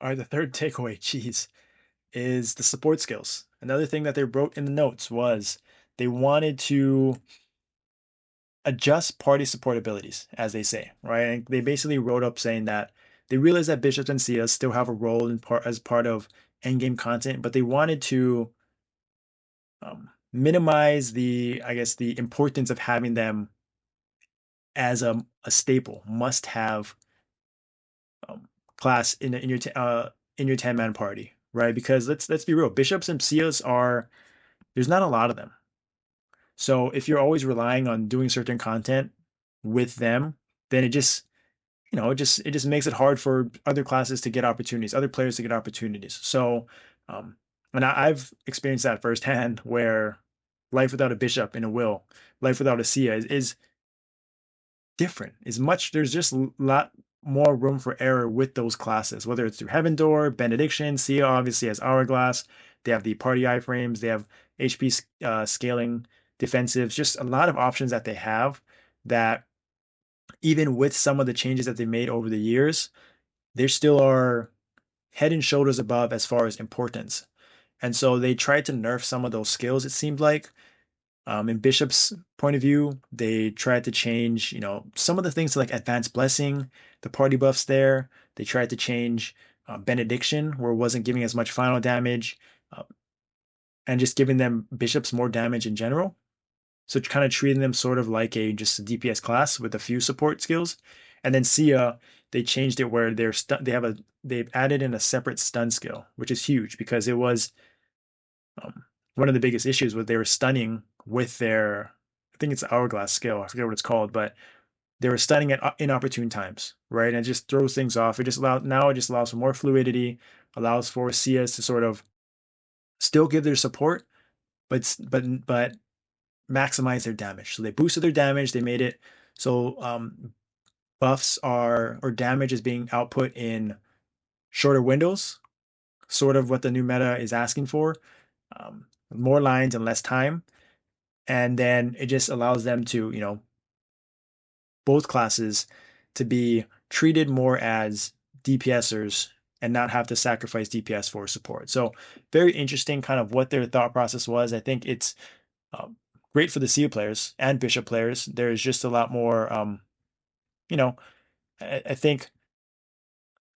All right, the third takeaway, cheese, is the support skills. Another thing that they wrote in the notes was they wanted to adjust party support abilities, as they say, right? And they basically wrote up saying that they realize that bishops and Seers still have a role in part as part of endgame content, but they wanted to minimize the, I guess, the importance of having them as a staple, must have um, class in your 10-man party, right? Because let's be real, bishops and Seers are there's not a lot of them. So if you're always relying on doing certain content with them, then it just it just makes it hard for other classes to get opportunities, other players to get opportunities. So, um, and I've experienced that firsthand, where life without a bishop in a will, life without a Sia is different. Is much There's just a lot more room for error with those classes, whether it's through Heaven Door, Benediction. Sia obviously has Hourglass. They have the party iframes. They have HP scaling defensives. Just a lot of options that they have that even with some of the changes that they made over the years, they still are head and shoulders above as far as importance. And so they tried to nerf some of those skills, it seemed like. In Bishop's point of view, they tried to change, some of the things like Advanced Blessing, the party buffs there. They tried to change Benediction, where it wasn't giving as much final damage, uh, and just giving them bishops more damage in general. So kind of treating them sort of like just a DPS class with a few support skills. And then Sia, they changed it where they've added in a separate stun skill, which is huge because it was um, one of the biggest issues was they were stunning with their, I think it's the hourglass skill. I forget what it's called, but they were stunning at inopportune times, right? And it just throws things off. It just allows for more fluidity, allows for Sias to sort of still give their support, but maximize their damage. So they boosted their damage. They made it so buffs are or damage is being output in shorter windows, sort of what the new meta is asking for. More lines and less time. And then it just allows them to, both classes to be treated more as DPSers and not have to sacrifice DPS for support. So very interesting kind of what their thought process was. I think it's um, great for the Sia players and Bishop players. There's just a lot more, you know, I, I think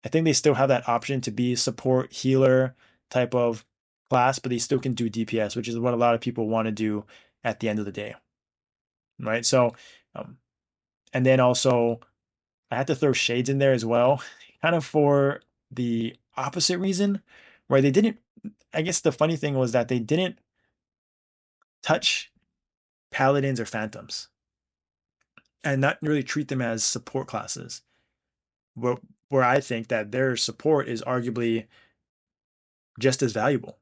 I think they still have that option to be support healer type of class, but they still can do DPS, which is what a lot of people want to do at the end of the day, right? So, um, and then also I had to throw Shades in there as well, kind of for the opposite reason, where they didn't. I guess the funny thing was that they didn't touch Paladins or Phantoms and not really treat them as support classes. Where, where I think that their support is arguably just as valuable.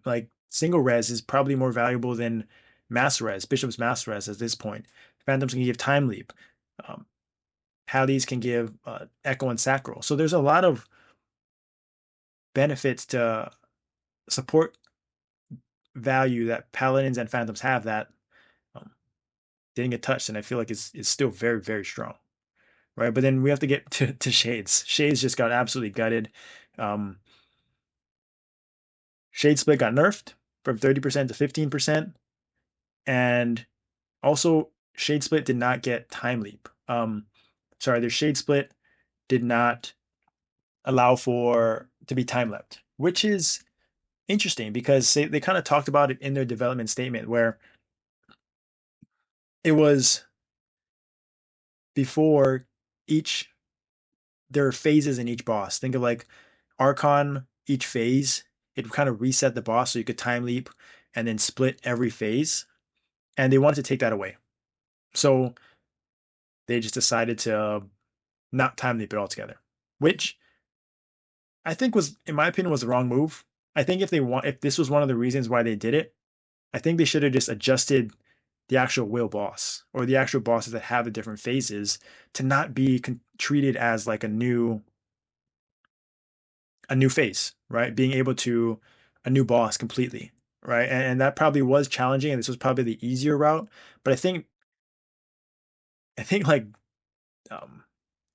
Like single res is probably more valuable than mass res, Bishop's mass res at this point. Phantoms can give time leap. Um, Halleys can give echo and sacral. So there's a lot of benefits to support value that paladins and phantoms have that um, didn't get touched, and I feel like it's still very very strong, right? But then we have to get to Shades. Shades just got absolutely gutted. Um, Shade split got nerfed from 30% to 15%, and also Shade split did not get time leap. Sorry, their Shade split did not allow for to be time leapt, which is interesting because they kind of talked about it in their development statement where it was before each there are phases in each boss. Think of like Archon, each phase, it kind of reset the boss so you could time leap and then split every phase. And they wanted to take that away. So they just decided to not time leap it altogether, which I think was, in my opinion, was the wrong move. I think if this was one of the reasons why they did it, I think they should have just adjusted the actual whale boss or the actual bosses that have the different phases to not be treated as like a new phase, right? Being able to a new boss completely, right? And that probably was challenging, and this was probably the easier route. But I think like um,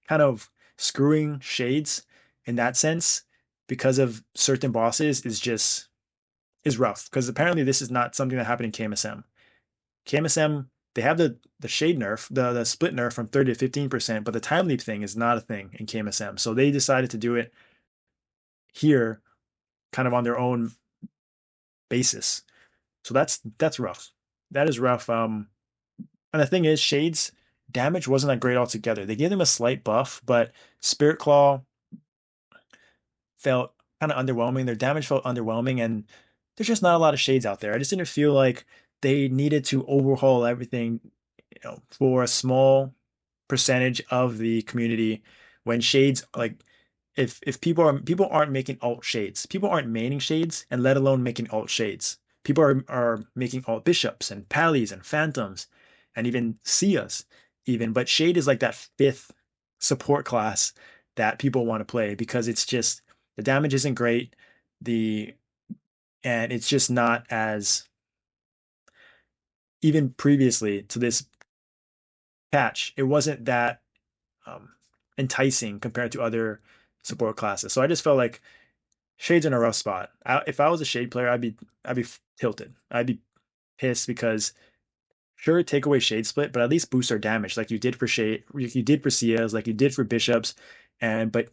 kind of screwing Shades in that sense, because of certain bosses, is rough. Because apparently this is not something that happened in KMSM. KMSM, they have the shade nerf, the split nerf from 30 to 15%, but the time leap thing is not a thing in KMSM. So they decided to do it here kind of on their own basis. So that's rough. That is rough. And the thing is, Shades damage wasn't that great altogether. They gave them a slight buff, but Spirit Claw felt kind of underwhelming. Their damage felt underwhelming, and there's just not a lot of Shades out there. I just didn't feel like they needed to overhaul everything, for a small percentage of the community when Shades like if people aren't making alt shades, people aren't maining shades, and let alone making alt shades. People are making alt bishops and pallies and phantoms, and even Sias, even. But shade is like that fifth support class that people want to play because it's just the damage isn't great, the and it's just not as even previously to this patch. It wasn't that um, enticing compared to other support classes. So I just felt like Shade's in a rough spot. If I was a Shade player, I'd be tilted. I'd be pissed because sure, take away Shade split, but at least boost our damage like you did for Shade, like you did for Sias, like you did for Bishops, and but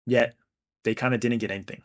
yet they kind of didn't get anything.